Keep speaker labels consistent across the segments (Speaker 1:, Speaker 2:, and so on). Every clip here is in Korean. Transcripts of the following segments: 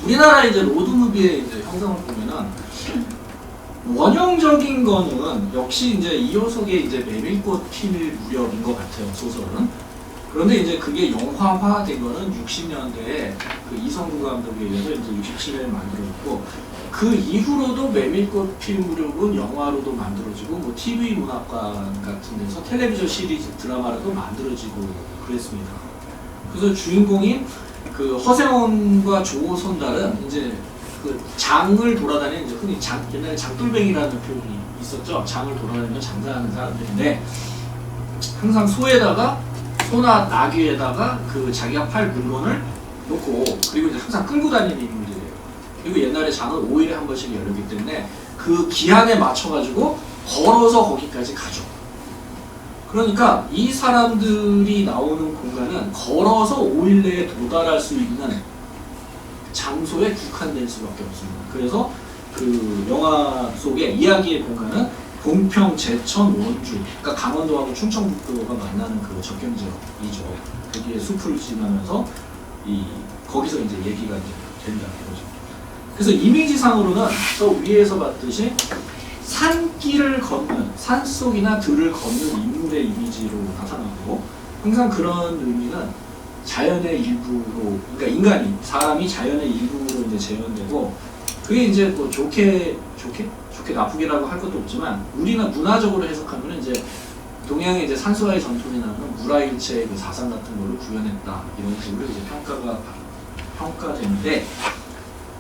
Speaker 1: 우리나라 이제 로드무비의 이제 형성을 보면은 원형적인 거는 역시 이제 이효석의 이제 메밀꽃 필 무렵인 것 같아요, 소설은. 그런데 이제 그게 영화화된 거는 60년대에 그 이성구 감독에 의해서 이제 67년에 만들어졌고, 그 이후로도 메밀꽃 필 무렵은 영화로도 만들어지고, 뭐 TV 문학관 같은 데서 텔레비전 시리즈 드라마로도 만들어지고 그랬습니다. 그래서 주인공인 그 허세원과 조선달은 이제 그 장을 돌아다니는, 이제 흔히 옛날에 장돌뱅이라는 표현이 있었죠. 장을 돌아다니며 장사하는 사람들인데, 항상 소나 나귀에다가 그 자기가 팔 물건을 놓고, 그리고 이제 항상 끌고 다니는 인물들이에요. 그리고 옛날에 장은 5일에 한 번씩 열렸기 때문에 그 기한에 맞춰가지고 걸어서 거기까지 가죠. 그러니까 이 사람들이 나오는 공간은 걸어서 5일 내에 도달할 수 있는 장소에 국한될 수밖에 없습니다. 그래서 그 영화 속의 이야기의 공간은 봉평, 제천, 원주, 그러니까 강원도하고 충청북도가 만나는 그 접경지역이죠. 거기에 숲을 지나면서 거기서 이제 얘기가 이제 된다는 거죠. 그래서 이미지상으로는 저 위에서 봤듯이 산길을 걷는, 산속이나 들을 걷는 인물의 이미지로 나타나고, 항상 그런 의미는 자연의 일부로, 그러니까 사람이 자연의 일부로 이제 재현되고, 그게 이제 뭐 좋게 나쁘게라고 할 것도 없지만, 우리는 문화적으로 해석하면 이제 동양의 이제 산수화의 전통이 나오는 무라일체의 그 사상 같은 걸로 구현했다, 이런 식으로 이제 평가되는데,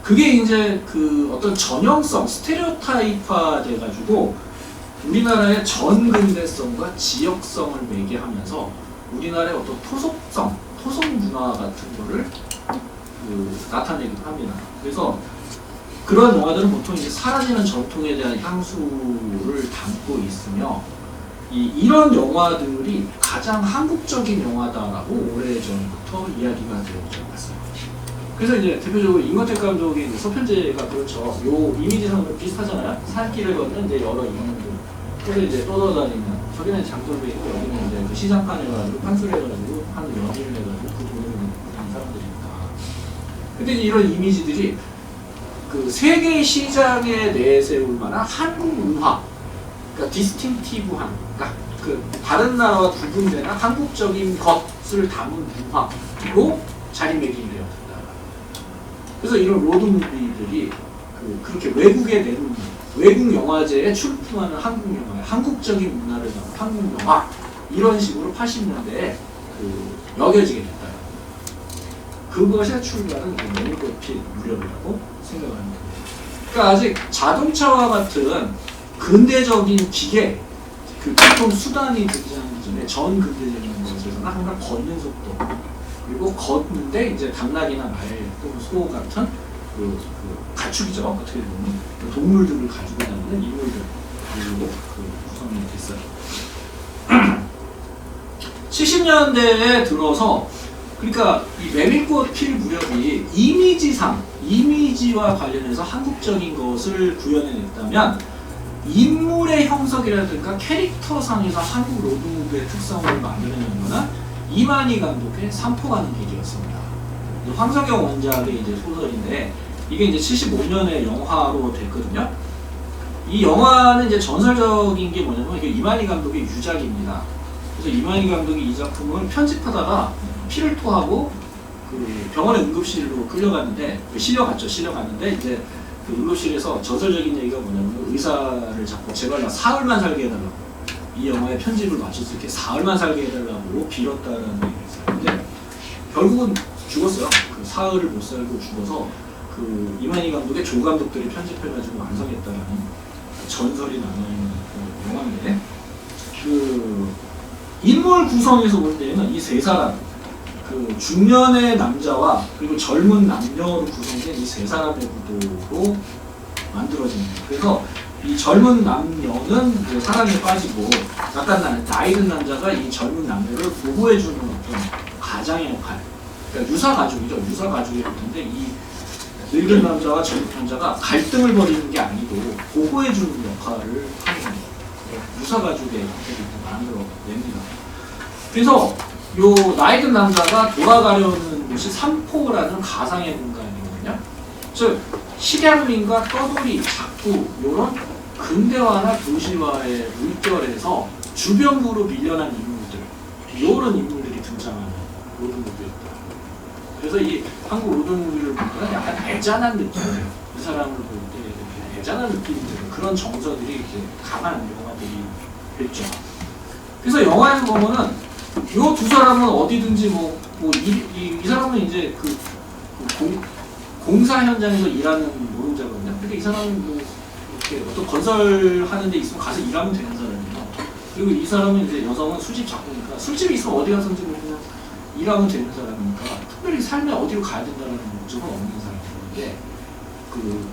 Speaker 1: 그게 이제 그 어떤 전형성, 스테레오타입화 돼가지고 우리나라의 전근대성과 지역성을 매개하면서 우리나라의 어떤 토속 문화 같은 거를 나타내기도 합니다. 그래서 그런 영화들은 보통 이제 사라지는 전통에 대한 향수를 담고 있으며, 이런 영화들이 가장 한국적인 영화다라고 오래전부터 이야기가 되어져 왔어요. 그래서 이제 대표적으로 임권택 감독의 서편제가 그렇죠. 요 이미지상으로 비슷하잖아요. 산길을 걷는 이제 여러 인물들, 그래서 이제 떠돌아다니는, 저기는 장돌배이고 여기는 이제 그 시장판에 가지고 판소리 해가지고 한 연일을 해가지고 그 돈을 받는 사람들이니까. 근데 이런 이미지들이 그 세계 시장에 내세울 만한 한국 문화, 그러니까 디스팅티브한, 그러니까 그 다른 나라와 구분되는 한국적인 것을 담은 문화로 자리매김이 되었다. 그래서 이런 로드무비들이 그렇게 외국에 내놓는, 외국 영화제에 출품하는 한국 영화, 한국적인 문화를 담은 한국 영화, 이런 식으로 80년대에 여겨지게 됐다. 그것의 출발은 메밀꽃 필 무렵이라고 생각합니다. 그러니까 아직 자동차와 같은 근대적인 기계, 그 교통 수단이 등장하기 전에 전 근대적인 것에서는 항상 걷는 속도, 그리고 걷는데 이제 당나귀나 말 또는 소 같은 가축이죠. 어떻게 보면 동물들을 가지고 다니는 인물들로 구성이 됐어요. 70년대에 들어서, 그러니까 이 메밀꽃 필 무렵이 이미지와 관련해서 한국적인 것을 구현해냈다면, 인물의 형성이라든가 캐릭터상에서 한국 로드무비의 특성을 만들어내는 거는 이만희 감독의 삼포 가는 길이었습니다. 황석영 원작의 이제 소설인데, 이게 이제 75년에 영화로 됐거든요. 이 영화는 이제 전설적인 게 뭐냐면 이게 이만희 감독의 유작입니다. 그래서 이만희 감독이 이 작품을 편집하다가 피를 토하고 그 병원의 응급실로 끌려갔는데, 실려갔는데 이제 그 응급실에서 전설적인 얘기가 뭐냐면 의사를 잡고 제발 나 사흘만 살게 해달라고, 이 영화의 편집을 마칠 수 있게 사흘만 살게 해달라고 빌었다는 얘기를 했어요. 근데 결국은 죽었어요. 그 사흘을 못 살고 죽어서 그 이만희 감독의 조 감독들이 편집해가지고 완성했다는 전설이 남아있는 그 영화인데, 그 인물 구성에서 볼 때는 이 세 사람, 그 중년의 남자와 그리고 젊은 남녀로 구성된 이 세 사람의 구도로 만들어집니다. 그래서 이 젊은 남녀는 그 사랑에 빠지고, 약간 나이 든 남자가 이 젊은 남녀를 보호해주는 어떤 가장의 역할, 그러니까 유사가족이죠. 유사가족의 역할인데, 이 늙은 남자와 젊은 남자가 갈등을 벌이는 게 아니고 보호해주는 역할을 하는 겁니다. 유사가족의 형태를 만들어냅니다. 그래서 요 나이 든 남자가 돌아가려는 곳이 삼포라는 가상의 공간이거든요. 즉 식양민과 떠돌이, 작구 이런 근대화나 도시화의 물결에서 주변부로 밀려난 인물들, 이런 인물들이 등장하는 로드무비였다. 그래서 이 한국 로드무비를 보면 약간 애잔한 느낌이에요. 이 사람을 볼 때 이렇게 애잔한 느낌이 드는 그런 정서들이 이렇게 강한 영화들이 있죠. 그래서 영화에서 보면은 이 두 사람은 어디든지 이 사람은 이제 공사 현장에서 일하는 노동자거든요. 근데 이 사람은 뭐 이렇게 어떤 건설하는 데 있으면 가서 일하면 되는 사람이에요. 그리고 이 사람은 이제 여성은 술집 작곡이니까 술집이 있으면 어디 가서든지 그냥 일하면 되는 사람이니까 특별히 삶에 어디로 가야 된다는 목적은 없는 사람인데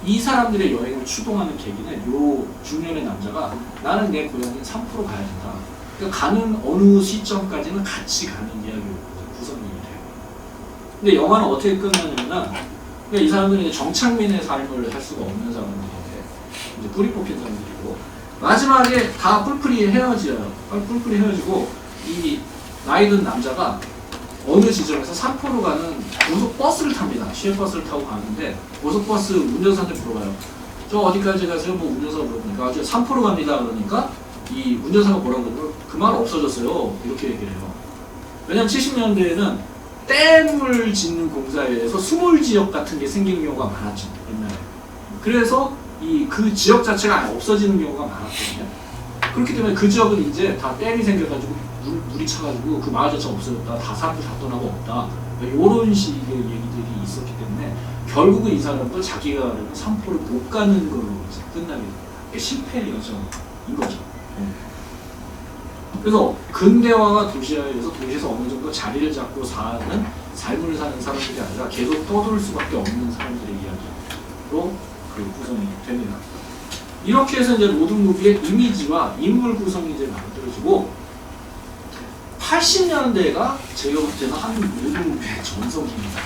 Speaker 1: 이 사람들의 여행을 추동하는 계기는 요 중년의 남자가 나는 내 고향인 산포로 가야 된다. 그러니까 가는 어느 시점까지는 같이 가는 이야기로 구성이 돼요. 근데 영화는 어떻게 끝나냐면 그러니까 이 사람들은 이제 정착민의 삶을 할 수가 없는 사람들인데 이제 뿌리 뽑힌 사람들이고 마지막에 다 뿔뿔이 헤어져요. 뿔뿔이 헤어지고 이 나이 든 남자가 어느 지점에서 산포로 가는 고속버스를 탑니다. 시외버스를 타고 가는데 고속버스 운전사한테 물어봐요. 저 어디까지 가세요? 뭐 운전사가 물어보니까 저 산포로 갑니다. 그러니까 이 운전사가 뭐라고 그러면 그 말 없어졌어요. 이렇게 얘기를 해요. 왜냐면 70년대에는 댐을 짓는 공사에 의해서 수몰지역 같은 게 생기는 경우가 많았죠. 옛날에. 그래서 그 지역 자체가 아예 없어지는 경우가 많았거든요. 그렇기 때문에 그 지역은 이제 다 댐이 생겨가지고 물이 차가지고 그 마을 자체가 없어졌다. 다 사람들 다 떠나고 없다. 이런 식의 얘기들이 있었기 때문에 결국은 이 사람도 자기가 가려면 산포를 못 가는 걸로 끝나게 돼요. 실패의 여정인 거죠. 그래서 근대화와 도시화에 의해서 도시에서 어느 정도 자리를 잡고 사는 삶을 사는 사람들이 아니라 계속 떠돌 수밖에 없는 사람들의 이야기로 구성이 됩니다. 이렇게 해서 이제 로드무비의 이미지와 인물 구성이 이제 만들어지고 80년대가 제가 볼 때는 한국 로드무비의 전성기입니다.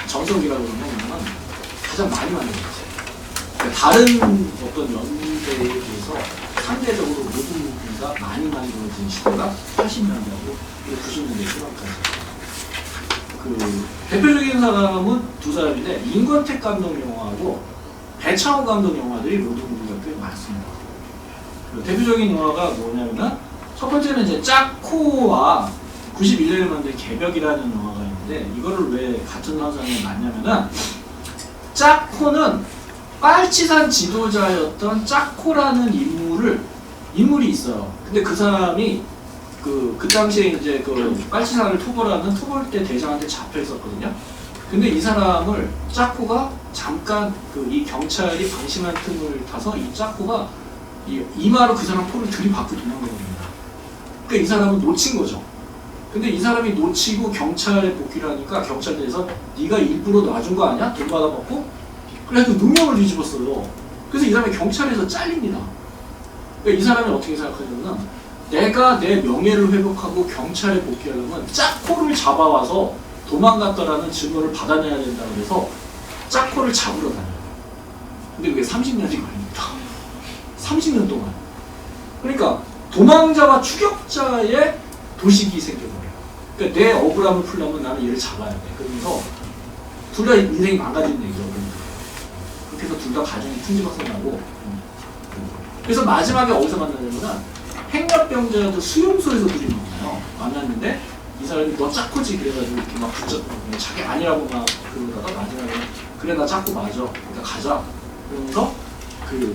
Speaker 1: 전성기라고 그러면 가장 많이 만들어졌어요. 그러니까 다른 어떤 연대에 비해서 상대적으로 로드무비가 많이 만들어진 시대가 80년대하고 90년대 초반까지. 대표적인 사람은 두 사람인데 임권택 감독 영화하고 배창호 감독 영화들이 로드무비가 꽤 많습니다. 대표적인 영화가 뭐냐면 첫 번째는 이제 짝코와 91년에 만든 개벽이라는 영화가 있는데 이거를 왜 같은 화상에 놨냐면은 짝코는 빨치산 지도자였던 짝코라는 인물이 있어요. 근데 그 사람이 그 당시에 이제 빨치산을 토벌하는 토벌대 대장한테 잡혀 있었거든요. 근데 이 사람을 짝코가 잠깐 이 경찰이 방심한 틈을 타서 이 짝코가 이마로 그 사람 포를 들이받고 도망가버립니다. 그러니까 이 사람은 놓친 거죠. 근데 이 사람이 놓치고 경찰에 복귀를 하니까 경찰대에서 네가 일부러 놔준 거 아니야? 돈 받아먹고? 그래서 누명을 뒤집었어요. 그래서 이 사람이 경찰에서 잘립니다. 그러니까 이 사람이 어떻게 생각하냐면 내가 내 명예를 회복하고 경찰에 복귀하려면 짝코를 잡아와서 도망갔다라는 증거를 받아내야 된다고 해서 짝코를 잡으러 다녀요. 근데 그게 30년이 걸립니다. 30년 동안. 그러니까 도망자와 추격자의 도식이 생겨버려요. 그러니까 내 억울함을 풀려면 나는 얘를 잡아야 돼. 그러면서 둘 다 인생이 망가지는 얘기죠. 그렇게 해서 둘 다 가정이 풍지박산나고. 그래서 마지막에 어디서 만나냐면 행렬병자도 수용소에서 둘이 만나요. 만났는데 이 사람이 너 짝코지 그래가지고 이렇게 막 붙잡고 자기 아니라고 막 그러다가 마지막에 그래 나 짝코 맞아. 그러니까 가자. 그러면서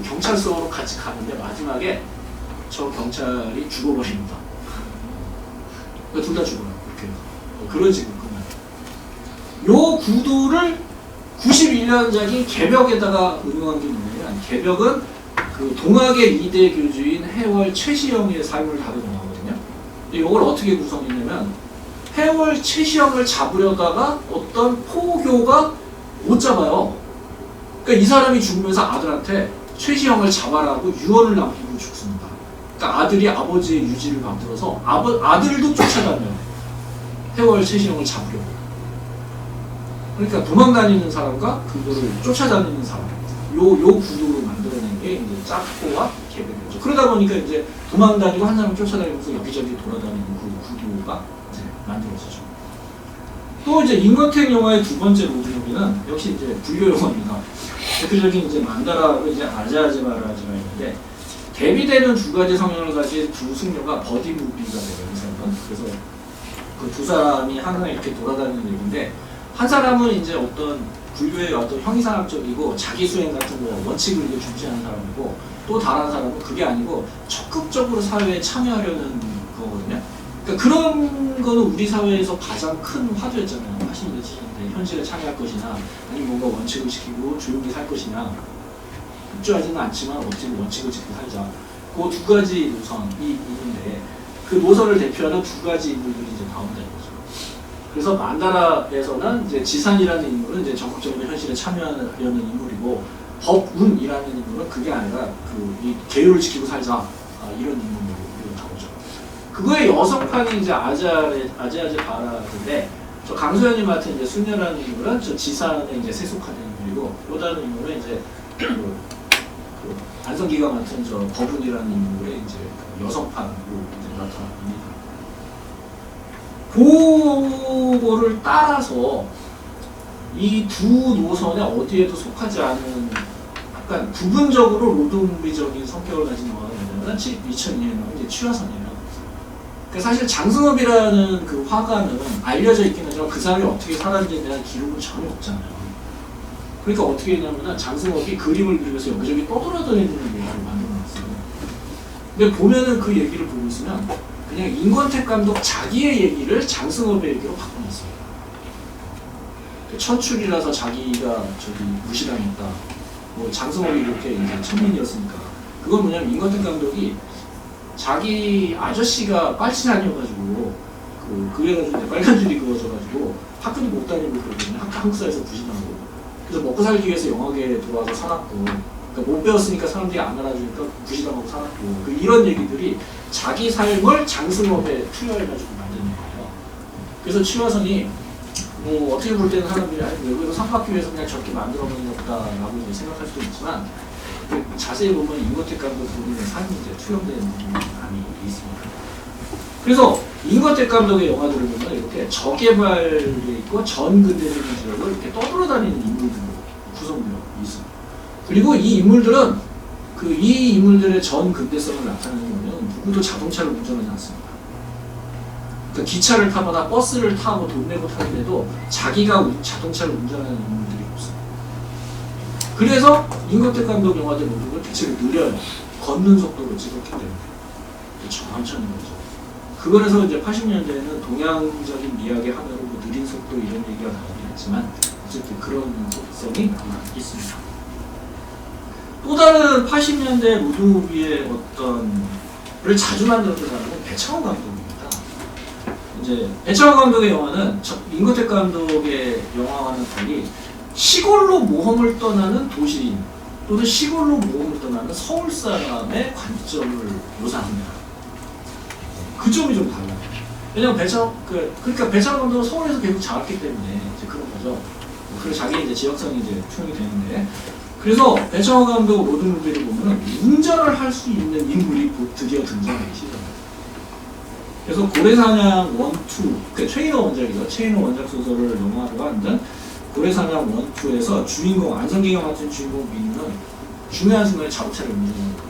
Speaker 1: 경찰서로 같이 가는데 마지막에 저 경찰이 죽어버립니다. 그러니까 둘 다 죽어요. 이렇게 그런 식으로 끝나요. 요 구도를 91년작인 개벽에다가 응용한 게 뭐냐면 개벽은 동학의 2대 교주인 해월 최시영의 삶을 다룬 영화거든요. 근데 이걸 어떻게 구성했냐면 해월 최시영을 잡으려다가 어떤 포교가 못 잡아요. 그러니까 이 사람이 죽으면서 아들한테 최시영을 잡아라고 유언을 남기고 죽습니다. 그러니까 아들이 아버지의 유지를 만들어서 아들도 쫓아다녀요. 해월 최시영을 잡으려고. 그러니까 도망다니는 사람과 그거를 쫓아다니는 사람. 요 구도로 만들어낸 게 이제 짝코와 개벽이죠. 그러다 보니까 이제 도망다니고 한 사람 쫓아다니면서 여기저기 돌아다니는 그 구도가 이제 만들어지죠. 또 이제 임권택 영화의 두 번째 로드무비는 보면은 역시 이제 불교 용어입니다. 대표적인 이제 만다라고 이제 아자아제바라즈가 있는데 대비되는 두 가지 성향을 가진 두 승려가 버디무비가 돼요. 여기서는. 그래서 그 두 사람이 항상 이렇게 돌아다니는 얘기인데 한 사람은 이제 어떤 불교의 어떤 형이상학적이고 자기 수행 같은 거 원칙을 이제 중시하는 사람이고 또 다른 사람은 그게 아니고 적극적으로 사회에 참여하려는 거거든요. 그러니까 그런 거는 우리 사회에서 가장 큰 화두였잖아요. 80년대, 70년대 현실에 참여할 것이나 아니면 뭔가 원칙을 지키고 조용히 살 것이냐. 협조하지는 않지만 어쨌든 원칙을 지키고 살자. 그 두 가지 노선이 있는데 그 노선을 대표하는 두 가지 인물들이 이제 나온다는 거죠. 그래서 만다라에서는 이제 지산이라는 인물은 이제 적극적으로 현실에 참여하려는 인물이고 법운이라는 인물은 그게 아니라 이 계율을 지키고 살자 이런 인물로 나오죠. 그거의 여성판이 이제 아제아제 바라인데 저 강소연이 맡은 이제 수녀라는 인물은 저 지산에 이제 세속하는 인물이고 또 다른 인물은 이제 그 안성기가 맡은 저 법운이라는 인물의 이제 여성판으로 이제 나타납니다. 그거를 따라서 이 두 노선에 어디에도 속하지 않은 약간 부분적으로 노동비적인 성격을 가진 영화가 뭐냐면 2002년에 나온 이제 취화선이에요. 그러니까 사실 장승업이라는 그 화가는 알려져 있긴 하지만 그 사람이 어떻게 살았는지에 대한 기록은 전혀 없잖아요. 그러니까 어떻게 했냐면 장승업이 그림을 그리면서 여기저기 떠돌아다니는 얘기를 만들어놨어요. 근데 보면은 그 얘기를 보고 있으면 그냥 임권택 감독 자기의 얘기를 장승업의 얘기로 바꿔놨어요. 천출이라서 자기가 저기 무시당했다. 뭐 장승업이 이렇게 이제 천민이었으니까. 그건 뭐냐면 임권택 감독이 자기 아저씨가 빨치산이어가지고 그래가지고 이제 빨간 줄이 그어져가지고 학교도 못 다니고 그러거든요. 한국사에서 부진하고. 그래서 먹고 살기 위해서 영화계에 들어와서 살았고, 그러니까 못 배웠으니까 사람들이 안 알아주니까 부시당하고 살았고, 이런 얘기들이 자기 삶을 장승업에 투여해가지고 만드는 거예요. 그래서 취화선이 뭐 어떻게 볼 때는 사람들이 아니 외국에서 상 받기 위해서 그냥 저렇게 만들어놓은 것다라고 생각할 수도 있지만 자세히 보면 임권택 감독 본인의 삶이 이제 투영된 부분이 많이 있습니다. 그래서 임권택 감독의 영화들을 보면 이렇게 저개발에 있고 전근대적인 지역을 이렇게 떠돌아다니는 인물들로 구성되어 있습니다. 그리고 이 인물들은 이 인물들의 전근대성을 나타내는 거는 누구도 자동차를 운전하지 않습니다. 그러니까 기차를 타거나 버스를 타고 돈 내고 타는데도 자기가 자동차를 운전하는 인물들이 없어요. 그래서 임권택 감독 영화들 모든 대체로 느려요. 걷는 속도로 찍었기 때문에. 천천히 거죠. 그거에서 이제 80년대에는 동양적인 미학의 하나로 뭐 느린 속도 이런 얘기가 나오긴 했지만 어쨌든 그런 속성이 있습니다. 또 다른 80년대 로드무비의 를 자주 만들었던 사람은 배창호 감독입니다. 이제 배창호 감독의 영화는 임권택 감독의 영화와는 달리 시골로 모험을 떠나는 도시인 또는 시골로 모험을 떠나는 서울 사람의 관점을 묘사합니다. 그 점이 좀 달라요. 왜냐면 그러니까 배창호 감독은 서울에서 계속 자랐기 때문에 이제 그런 거죠. 그리고 자기 이제 지역성이 이제 투영이 되는데, 그래서 배창호 감독 로드무비를 보면은 운전을 할 수 있는 인물이 드디어 등장하기 시작합니다. 그래서 고래사냥 1, 2, 그러니까 최인호 원작이죠. 최인호 원작 소설을 영화로 만든 고래사냥 1, 2에서 주인공 안성기가 맡은 주인공 민우는 중요한 순간에 자동차를 운전합니다.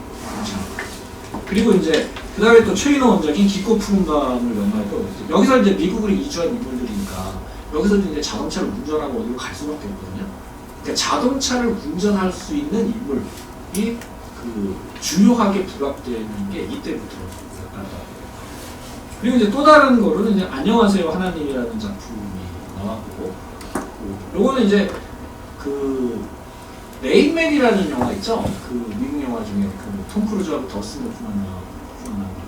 Speaker 1: 그리고 이제 그 다음에 또 최인호 원작인 깊고 푸른 밤을 영화해도 여기서 이제 미국으로 이주한 인물들이니까 여기서도 이제 자동차를 운전하고 어디로 갈 수밖에 없거든요. 그러니까 자동차를 운전할 수 있는 인물이 주요하게 부각되는 게 이때부터 나타납니다. 그리고 이제 또 다른 거로는 이제 안녕하세요 하나님이라는 작품이 나왔고, 요거는 이제 레인맨이라는 영화 있죠? 미국 영화 중에 톰 크루즈하고 더스틴 호프만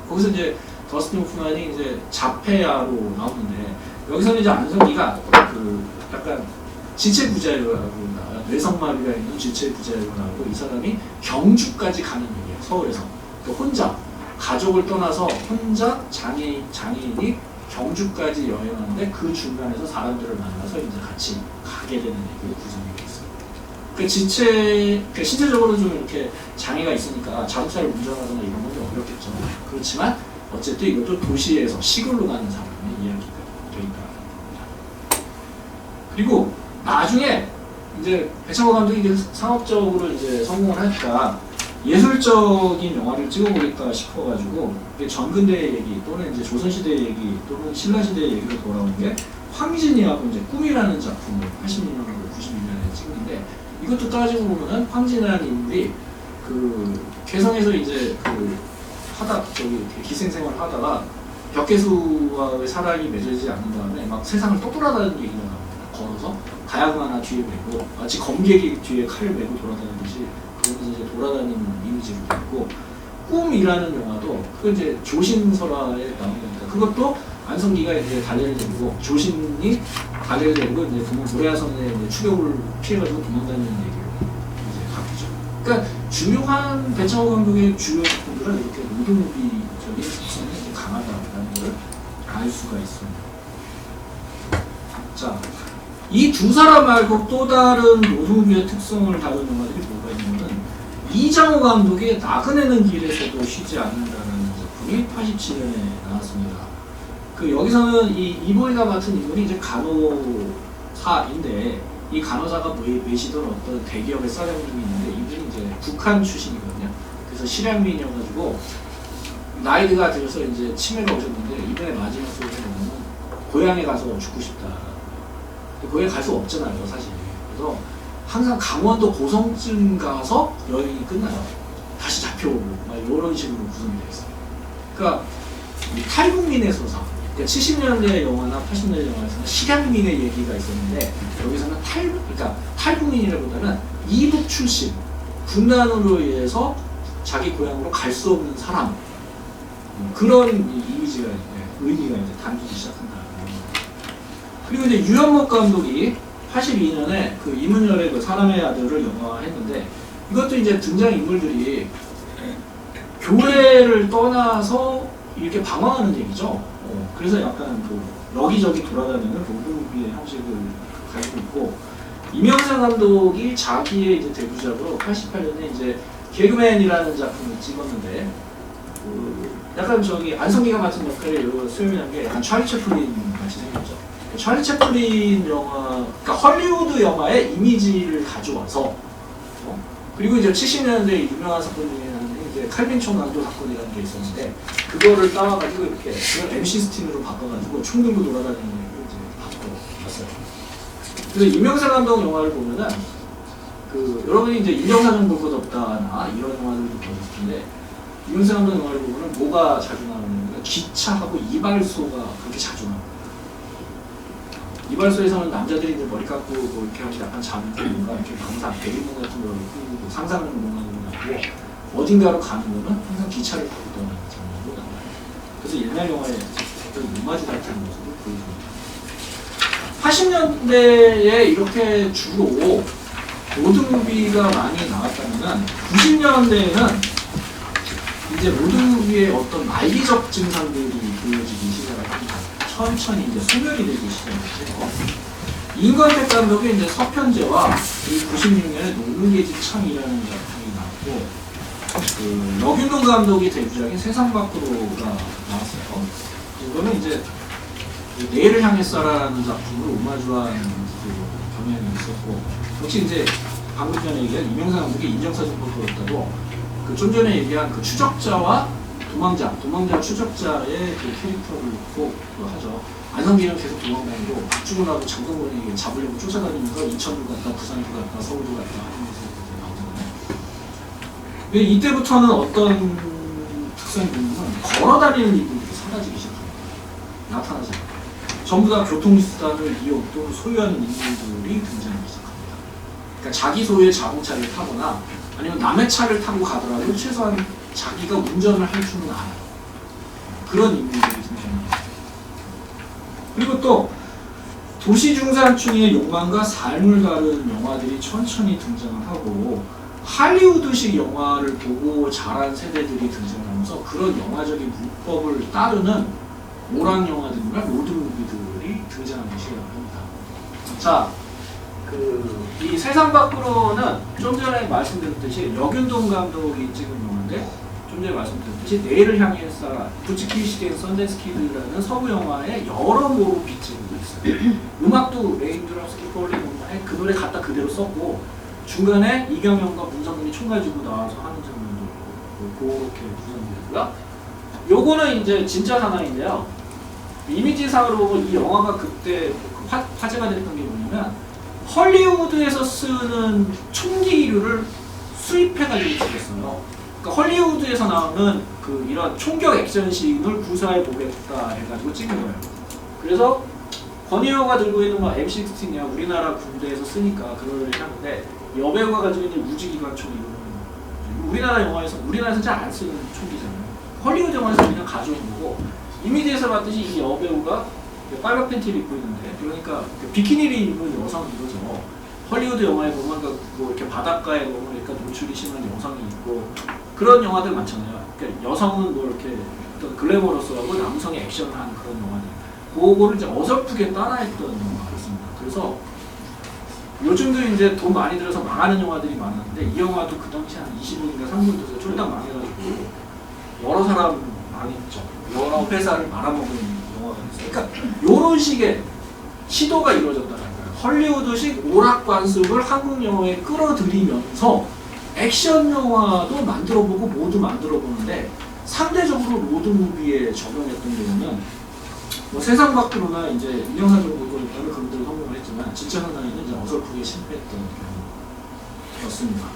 Speaker 1: 거기서 이제 더스틴 호프만이 이제 자폐아로 나오는데 여기서는 이제 안성기가 약간 지체부자로 나와요. 뇌성마비가 있는 지체부자로 나오고 이 사람이 경주까지 가는 얘기예요. 서울에서. 그러니까 혼자 가족을 떠나서 혼자 장애인이 경주까지 여행하는데 그 중간에서 사람들을 만나서 이제 같이 가게 되는 얘기로 구성이 되어 있어요. 그러니까 신체적으로 좀 이렇게 장애가 있으니까 자동차를 운전하거나 이런 건 좀 어렵겠죠. 그렇지만 어쨌든 이것도 도시에서 시골로 가는 사람의 이야기가 되어 있다는 겁니다. 그리고 나중에 이제 배창호 감독이 이제 상업적으로 이제 성공을 하니까 예술적인 영화를 찍어보겠다 싶어가지고 전근대의 얘기 또는 이제 조선시대의 얘기 또는 신라시대의 얘기로 돌아오는 게 황진이하고 이제 꿈이라는 작품을 80년으로 91년에 찍는데 이것도 따지고 보면은 황진이라는 인물이 그 개성에서 이제 그 하다 저기 기생생활을 하다가 벽계수와의 사랑이 맺어지지 않는 다음에 막 세상을 떠돌아다니는 얘기가 나옵니다. 걸어서 가야금 하나 뒤에 메고 마치 검객이 뒤에 칼을 메고 돌아다니듯이 그러면서 이제 돌아다니는 이미지로 되고 꿈이라는 영화도 그 이제 조신설화에 나옵니다. 그것도 안성기가 이제 달래를 데리고 조신이 달래를 데리고 이제 고래아선의 이제 추격을 피해가지고 도망다니는 얘기로 이제 가보죠. 그러니까 주요한 배창호 감독의 주요 작품들은 이렇게 로드무비적인 특성이 이제 강하다라는 걸 알 수가 있습니다. 자, 이 두 사람 말고 또 다른 로드무비의 특성을 다룬 영화들이 뭐가 있냐면 이장호 감독의 나그네는 길에서도 쉬지 않는다는 작품이 87년에 나왔습니다. 그 여기서는 이 이보리가 맡은 인물이 이제 간호사인데 이 간호사가 외시던 어떤 대기업의 사장님이 있는데 이분이 이제 북한 출신이거든요. 그래서 실향민이어가지고 나이가 들어서 이제 치매가 오셨는데 이번에 마지막 소리를 보면 고향에 가서 죽고 싶다. 고향에 갈 수 없잖아요, 사실. 그래서 항상 강원도 고성쯤 가서 여행이 끝나요. 다시 잡혀오고 막 이런 식으로 구성이 되어 있어요. 그러니까 이 탈북민의 소설. 그러니까 70년대 영화나 80년대 영화에서는 실향민의 얘기가 있었는데 여기서는 그러니까 탈북민이라기보다는 이북 출신, 군난으로 인해서 자기 고향으로 갈 수 없는 사람 그런 이미지가 의미가 이제 담기기 시작한다. 그리고 이제 유연목 감독이 82년에 그 이문열의 그 사람의 아들을 영화했는데 이것도 이제 등장 인물들이 교회를 떠나서 이렇게 방황하는 얘기죠. 그래서 약간 그 여기저기 돌아다니는 로드무비의 형식을 가지고 있고 이명상 감독이 자기의 이제 데뷔작으로 88년에 이제 개그맨이라는 작품을 찍었는데 약간 저기 안성기가 맡은 역할을 수염이란 게 약간 찰리 채플린 같이 생겼죠. 찰리 채플린 영화, 그러니까 헐리우드 영화의 이미지를 가져와서 그리고 이제 70년대 유명한 사건 중에는 이제 칼빈 총강도 사건이라는 게 있었는데 그거를 따와가지고 이렇게 그걸 MC 스틴으로 바꿔가지고 총 들고 돌아다니는 걸 이제 바꿔봤어요. 그래서 이명상 감독 영화를 보면은 그 여러분이 이제 인정사정 볼 것 없다나 이런 영화들도 보셨을 텐데 이명상 감독 영화를 보면은 뭐가 자주 나오냐면 기차하고 이발소가 그렇게 자주 나와요. 이발소에서는 남자들이 이제 머리 감고 뭐 이렇게 하고 약간 잠들고 뭔가 이렇게 강사 대리문 같은 걸 꾸고 상상하는 공간으로 나오고 어딘가로 가는 거는 항상 기차를 타고 떠나는 장면으로 나와요. 그래서 옛날 영화에 어떤 무마주 같은 모습을 보여줍니다. 80년대에 이렇게 주로 로드무비가 많이 나왔다면 90년대에는 이제 로드무비의 어떤 말기적 증상들이 보여지기 시작을 합니다. 천천히 이제 소멸이 되기 시작했고 임권택 감독의 이제 서편제와 이 96년에 노는계집 창이라는 작품이 나왔고 그 여균동 감독이 데뷔작인 세상 밖으로가 나왔어요. 이거는 이제 내일을 향했어라는 작품을 오마주한 경향이 있었고 역시 이제 방금 전에 얘기한 이명상 감독의 인정사진 포토였다고 그 좀 전에 얘기한 그 추적자와 도망자 추적자의 그 캐릭터를 놓고 하죠. 안성기는 계속 도망다니고 박주근하고 장동건이 잡으려고 쫓아다니면서 인천도 갔다 부산도 갔다 서울도 갔다 하는 모습이 나오잖아요. 근데 이때부터는 어떤 특성이 있냐면 걸어다니는 인물들이 사라지기 시작합니다. 나타나지 않아요. 전부 다 교통수단을 이용 또는 소유하는 인물들이 등장하기 시작합니다. 그러니까 자기 소유의 자동차를 타거나 아니면 남의 차를 타고 가더라도 최소한 자기가 운전을 할 줄은 알아요. 그런 인물들이 등장합니다. 그리고 또 도시 중산층의 욕망과 삶을 다룬 영화들이 천천히 등장을 하고 할리우드식 영화를 보고 자란 세대들이 등장하면서 그런 영화적인 문법을 따르는 오락 영화들이나 로드무비들이 등장하기 시작합니다. 자, 이 세상 밖으로는 좀 전에 말씀드렸듯이 여균동 감독이 찍은 영화인데 좀 전에 말씀드렸듯이 내일을 향해 살아, 부츠키시드 앤 선댄스 키드라는 서구 영화의 여러 모로 비치고 있어요. 음악도 레인드롭스키 폴링 그 노래 갖다 그대로 썼고 중간에 이경영과 문성근이 총 가지고 나와서 하는 장면도 그렇게 구성되고요. 요거는 이제 진짜 사나이인데요. 이미지상으로 이 영화가 그때 화제가 됐던 게 뭐냐면 헐리우드에서 쓰는 총기류를 수입해가지고 찍었어요. 그러니까 헐리우드에서 나오는 그 이런 총격 액션씬을 구사해 보겠다 해가지고 찍은 거예요. 그래서 권희호가 들고 있는 뭐 M16이야 우리나라 군대에서 쓰니까 그걸 하는데 여배우가 가지고 있는 우지기관총 이거는 우리나라에서 잘 안 쓰는 총기잖아요. 헐리우드 영화에서 그냥 가져온 거고 이미지에서 봤듯이 이 여배우가 빨간 팬티를 입고 있는데 그러니까 비키니를 입는 여성인 거죠. 헐리우드 영화에 보면 뭐 이렇게 바닷가에 너무 이렇게 노출이 심한 여성이 있고 그런 영화들 많잖아요. 그러니까 여성은 뭐 이렇게 어떤 글래머러스하고 남성이 액션을 하는 그런 영화들. 그거를 이제 어설프게 따라했던 영화였습니다. 그래서 요즘도 이제 돈 많이 들여서 망하는 영화들이 많았는데 이 영화도 그 당시 한 20분인가 3분 돼서 쫄딱 망해가지고 여러 사람 망했죠. 여러 회사를 말아먹은 영화가 됐어요. 그러니까 이런 식의 시도가 이루어졌다는 거예요. 헐리우드식 오락관습을 한국 영화에 끌어들이면서 액션 영화도 만들어보고 모두 만들어보는데 상대적으로 로드무비에 적용했던 경우는 뭐 세상 밖으로나 이제 인형사적으로 여러 그분들이 성공을 했지만 진짜 하나는 이제 어설프게 실패했던 경우였습니다.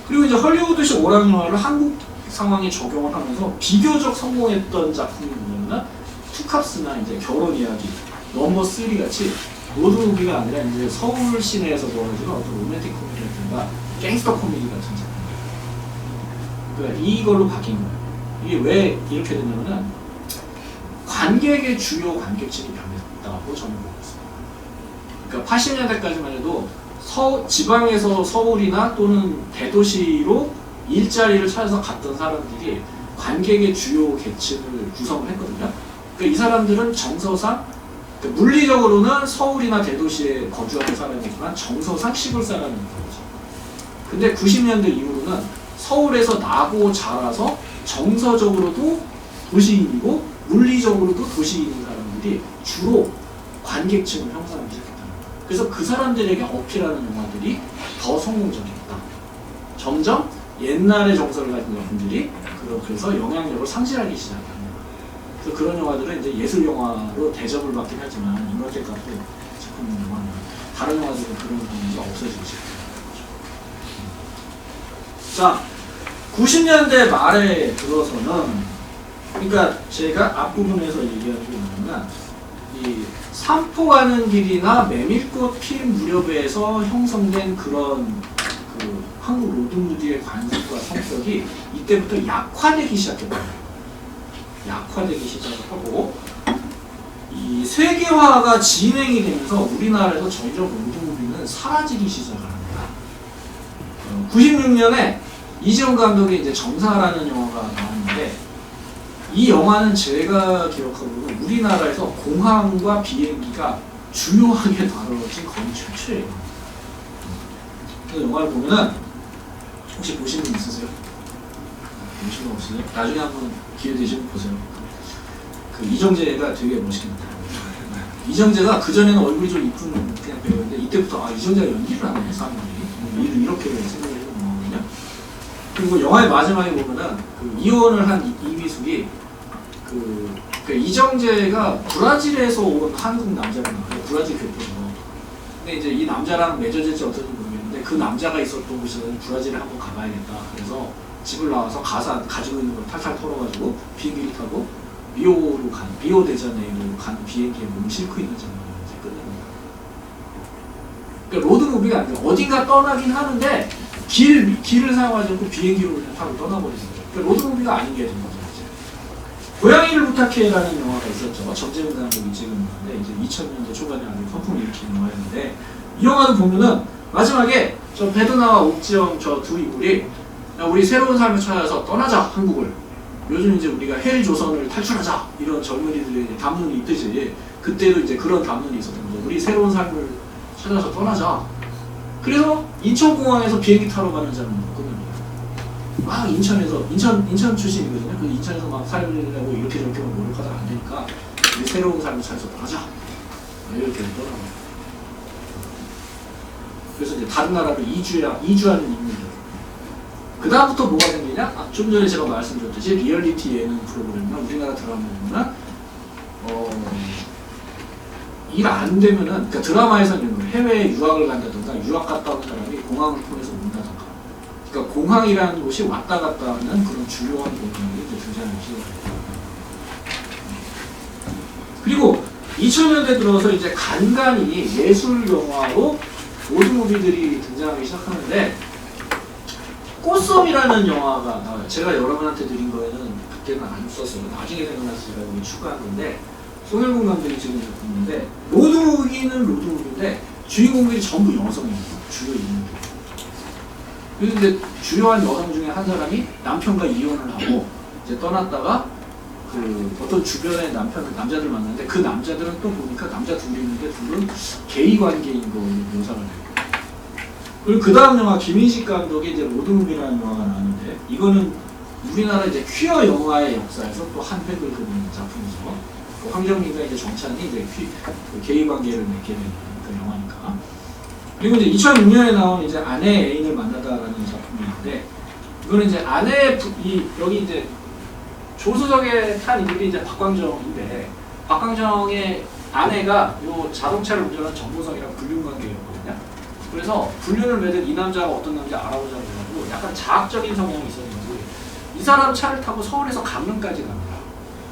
Speaker 1: 그리고 이제 헐리우드식 오락 영화를 한국 상황에 적용을 하면서 비교적 성공했던 작품이 뭐냐면 투캅스나 이제 결혼 이야기, 넘버 3 같이 로드무비가 아니라 이제 서울 시내에서 벌어지는 어떤 로맨틱 코미디라든가 갱스터 코미디 같은 작품. 그러니까 이걸로 바뀐 거예요. 이게 왜 이렇게 됐냐면은 관객의 주요 관객층이 변했다고 저는 보고 있습니다. 그러니까 80년대까지만 해도 지방에서 서울이나 또는 대도시로 일자리를 찾아서 갔던 사람들이 관객의 주요 계층을 구성을 했거든요. 그러니까 이 사람들은 정서상 그러니까 물리적으로는 서울이나 대도시에 거주하는 사람이지만 정서상 시골 사람인 거죠. 근데 90년대 이후로는 서울에서 나고 자라서 정서적으로도 도시인이고 물리적으로도 도시에 있는 사람들이 주로 관객층을 형성하기 시작했다. 그래서 그 사람들에게 어필하는 영화들이 더 성공적이었다. 점점 옛날의 정서를 가진 여러분들이 그래서 영향력을 상실하기 시작합니다. 그래서 그런 영화들은 이제 예술 영화로 대접을 받긴 하지만 이물질 같은 작품 영화는 다른 영화들은 그런 부분이 없어지기 시작합니다. 자, 90년대 말에 들어서는 그러니까 제가 앞부분에서 얘기하는 게 뭐냐면 이 산포 가는 길이나 메밀꽃 필 무렵에서 형성된 그런 그 한국 로드무비의 관습과 성격이 이때부터 약화되기 시작했다. 약화되기 시작을 하고 이 세계화가 진행이 되면서 우리나라에서 점점 로드무비는 사라지기 시작을 합니다. 96년에 이재용 감독의 이제 정사라는 영화가 나왔는데 이 영화는 제가 기억하기로는 우리나라에서 공항과 비행기가 주요하게 다뤄진 거의 최초예요. 그 영화를 보면은 혹시 보신 분 있으세요? 보신 분 없으세요? 나중에 한번 기회 되시면 보세요. 그 이정재가 되게 멋있습니다. 이정재가 그 전에는 얼굴이 좀 이쁜 그냥 배우인데 이때부터 이정재가 연기를 하네 사람들이 이렇게 생각을 해보는 거거든요. 그리고 영화의 마지막에 보면은 그 이혼을 한 이미숙이 그 이정재가 브라질에서 온 한국 남자랑 브라질 교포죠. 근데 이제 이 남자랑 맺어질지 어떨지 모르겠는데 그 남자가 있었던 곳에는 브라질에 한번 가봐야겠다. 그래서 집을 나와서 가지고 있는 걸 탈탈 털어가지고 비행기를 타고 리오 데자네이로 간 비행기에 몸을 싣고 있는 장면을 이제 끝냅니다. 그러니까 로드무비가 아니라 어딘가 떠나긴 하는데 길을 사용하지 않고 비행기로 그냥 타고 떠나버리는 거죠. 그러니까 로드무비가 아닌 게 된 거죠. 고양이를 부탁해라는 영화가 있었죠. 정재훈 감독이 찍은 건데 이제 2000년대 초반에 아주 선풍을 일으킨 영화였는데 이 영화도 보면은 마지막에 저 배두나와 옥지영 저 두 인물이 우리 새로운 삶을 찾아서 떠나자 한국을 요즘 이제 우리가 헬 조선을 탈출하자 이런 젊은이들의 담론이 있듯이 그때도 이제 그런 담론이 있었던 거죠. 우리 새로운 삶을 찾아서 떠나자. 그래서 인천공항에서 비행기 타러 가는 장면을 끝냅니다. 막 인천 출신이거든요. 그 인천에서 막 살려고 이렇게 저렇게 노력하다 안 되니까 우리 새로운 삶을 찾아서 떠나자. 이렇게 떠나요. 그래서 이제 다른 나라로 이주하는 인물들. 그 다음부터 뭐가 생기냐? 좀 전에 제가 말씀드렸듯이 리얼리티 예능 프로그램이나 우리나라 드라마나 일 안 되면은, 그러니까 드라마에서는 해외에 유학을 간다든가 유학 갔다 온 사람이 공항을 통해서 온다든가, 그러니까 공항이라는 곳이 왔다 갔다 하는 그런 주요한 공간이 이제 등장하기 시작합니다. 그리고 2000년대 들어서 이제 간간히 예술 영화로 로드무비들이 등장하기 시작하는데, 꽃섬이라는 영화가 나와요. 제가 여러분한테 드린 거에는 그때는 안 썼어요. 나중에 생각나서 제가 여기 추가한 건데, 송영국 감독이 찍은 작품인데, 로드무비는 로드무비인데 주인공들이 전부 여성입니다. 주요 인물들. 그래서 이제 주요한 여성 중에 한 사람이 남편과 이혼을 하고 이제 떠났다가 그 어떤 주변의 남자들 만났는데, 그 남자들은 또 보니까 남자 둘이 있는데 둘은 게이 관계인 걸로 묘사가 돼요. 그리고 그 다음 영화 김인식 감독의 이제 로드무비라는 영화가 나왔는데, 이거는 우리나라 이제 퀴어 영화의 역사에서 또 한 획을 그리는 작품이죠. 황정민과 이제 정찬이 이제 게이 관계를 맺게 되는 그 영화니까. 그리고 이제 2006년에 나온 이제 아내의 애인을 만나다라는 작품인데, 이거는 이제 여기 이제 조수석에 탄 인물이 이제 박광정인데, 박광정의 아내가 요 자동차를 운전하는 정보성이랑 불륜 관계였거든요. 그래서 불륜을 맺은 이 남자가 어떤 남자 알아보자고 해가지고 약간 자학적인 성향이 있었는지 이 사람 차를 타고 서울에서 강릉까지 갑니다.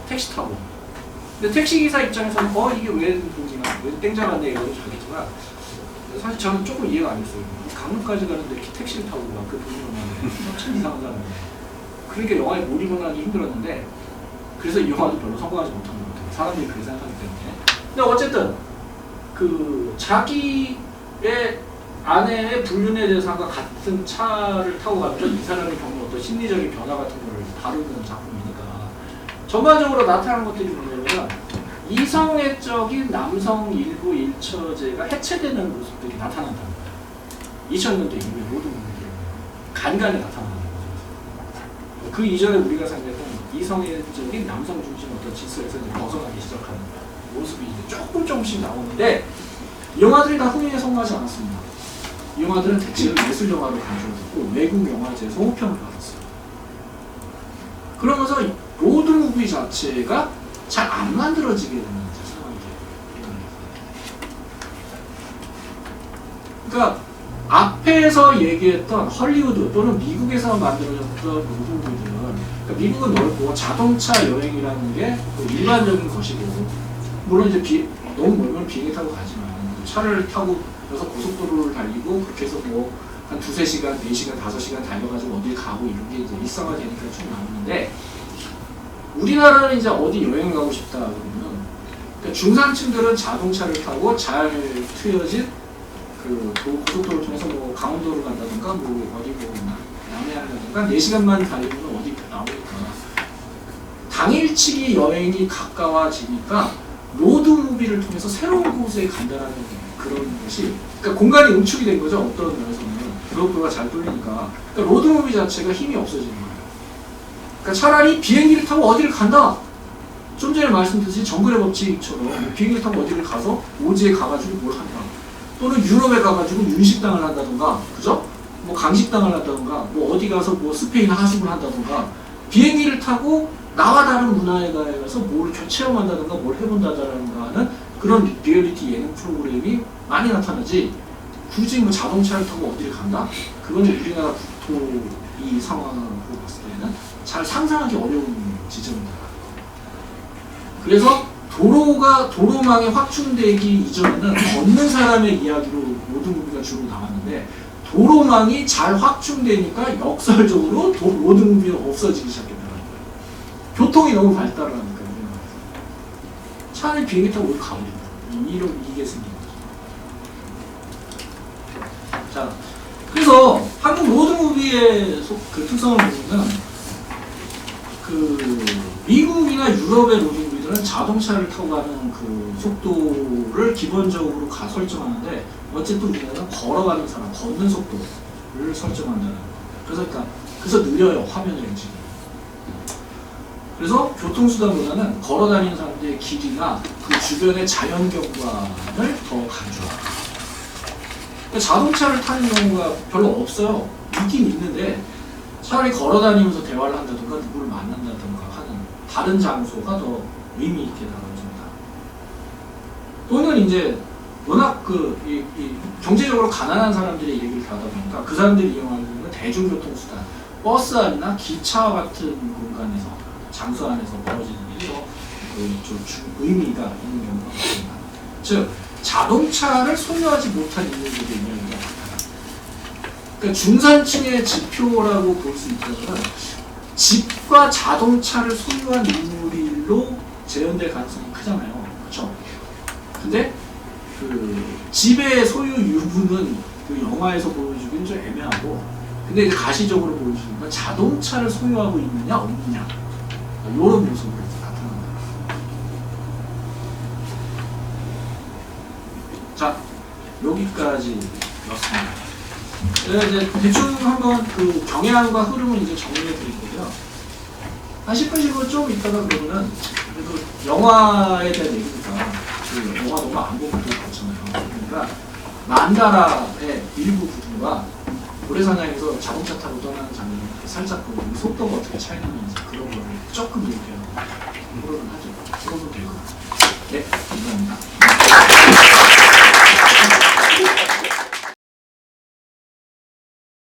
Speaker 1: 택시 타고. 근데 택시기사 입장에서는 이게 왜 돈이나 왜 땡자 갔네 이러고 자겠지만, 사실 저는 조금 이해가 안 됐어요. 강릉까지 가는데 이렇게 택시를 타고 가, 그 돈이 얼마나 참 이상한 사람이에요. 그러니까 영화에 몰입을 하기 힘들었는데, 그래서 이 영화도 별로 성공하지 못한 것 같아요. 사람들이 그렇게 생각하기 때문에. 근데 어쨌든 그 자기의 아내의 불륜에 대해서가 같은 차를 타고 가면서 이 사람이 겪는 어떤 심리적인 변화 같은 걸 다루는 작품이니까, 전반적으로 나타나는 것들이 뭐냐면 이성애적인 남성 일부 일처제가 해체되는 모습들이 나타난다는 거예요. 2000년대 이후에 모든 분들이 간간히 나타나는 거죠. 그 이전에 우리가 생각했던 이성애적인 남성 중심 어떤 질서에서 이제 벗어나기 시작하는 모습이 이제 조금씩 나오는데, 이 영화들이 다 흥행에 성공하지 않았습니다. 이 영화들은 대체로 예술 영화로 간주됐고 외국 영화제에서 호평을 받았어요. 그러면서 로드무비 자체가 잘 안 만들어지게 되는 상황이 돼요. 그러니까 앞에서 얘기했던 헐리우드 또는 미국에서 만들어졌던 로드무비들은, 그러니까 미국은 넓고 자동차 여행이라는 게 일반적인 것이고, 물론 이제 너무 멀면 비행기 타고 가지만 차를 타고 그래서 고속도로를 달리고 그렇게 해서 뭐 한 2-3시간, 4시간, 5시간 달려가지고 어딜 가고 이런 게 이제 일상화 되니까 쭉 나오는데, 우리나라는 이제 어디 여행 가고 싶다 그러면 그러니까 중산층들은 자동차를 타고 잘 트여진 그 고속도로를 통해서 뭐 강원도로 간다든가 뭐 어디 뭐 남해안 간다든가 4시간만 달리면 어디 나오니까 당일치기 여행이 가까워지니까 로드무비를 통해서 새로운 곳에 간다라는 그런 것이, 그러니까 공간이 응축이 된 거죠. 어떤 면에서는 고속도로가 잘 뚫리니까. 그러니까 로드무비 자체가 힘이 없어지는 거예요. 그러니까 차라리 비행기를 타고 어디를 간다. 좀 전에 말씀드렸듯이 정글의 법칙처럼 비행기를 타고 어디를 가서 오지에 가가지고 뭘 한다. 또는 유럽에 가가지고 윤식당을 한다던가, 그죠? 뭐 강식당을 한다던가, 뭐 어디 가서 뭐 스페인 하숙을 한다던가, 비행기를 타고 나와 다른 문화에 가서 뭘 체험한다던가 뭘 해본다던가 하는 그런 리얼리티 예능 프로그램이 많이 나타나지, 굳이 뭐 자동차를 타고 어디를 간다? 그건 우리나라 국토 이 상황으로 봤을 때는 잘 상상하기 어려운 지점입니다. 그래서 도로망이 확충되기 이전에는 걷는 사람의 이야기로 로드무비가 주로 나왔는데, 도로망이 잘 확충되니까 역설적으로 로드무비가 없어지기 시작했다는 거예요. 교통이 너무 발달을 하니까 우리나라에서. 차라리 비행기 타고 어디 가버린다. 이게 생긴 거죠. 자, 그래서 한국 로드무비의 그 특성을 보면 그 미국이나 유럽의 로드무비들은 자동차를 타고 가는 그 속도를 기본적으로 설정하는데, 어쨌든 우리나라는 걸어가는 사람, 걷는 속도를 설정한다는 거예요. 그래서 느려요, 화면 렌즈가. 그래서 교통수단보다는 걸어다니는 사람들의 길이나 그 주변의 자연경관을 더 강조합니다. 자동차를 타는 경우가 별로 없어요. 있긴 있는데 차라리 걸어다니면서 대화를 한다든가 누구를 만난다든가 하는 다른 장소가 더 의미 있게 다뤄집니다. 또는 이제 워낙 이 경제적으로 가난한 사람들의 얘기를 하다 보니까 그 사람들이 이용하는 건 대중교통수단, 버스 안이나 기차 같은 공간에서 장소 안에서 벌어지는 일이 좀 의미가 있는 경우가 많습니다. 즉 자동차를 소유하지 못한 인물들의 이야기가 많다. 그러니까 중산층의 지표라고 볼 수 있다는 건 집과 자동차를 소유한 인물로 재현될 가능성이 크잖아요. 그렇죠? 근데 그 집의 소유 유무는 그 영화에서 보여주기는 좀 애매하고, 근데 이제 가시적으로 보여주는 건 자동차를 소유하고 있느냐 없느냐 이런 모습으로 나타납니다. 자, 여기까지였습니다. 이제 대충 한번 그 경향과 흐름을 이제 정리해 드릴 거고요. 한 10분 쉬고 좀 있다가 그러면은 그래도 영화에 대한 얘기니까 그 영화 너무 안 보고 그렇잖아요. 그러니까 만다라의 일부 부분과 고래사냥에서 자동차 타고 떠나는 장면 살짝 보고 속도가 어떻게 차이 나는지 그런 거를 조금 얘기해요. 그러면 하죠. 그러면 되고. 네, 감사합니다.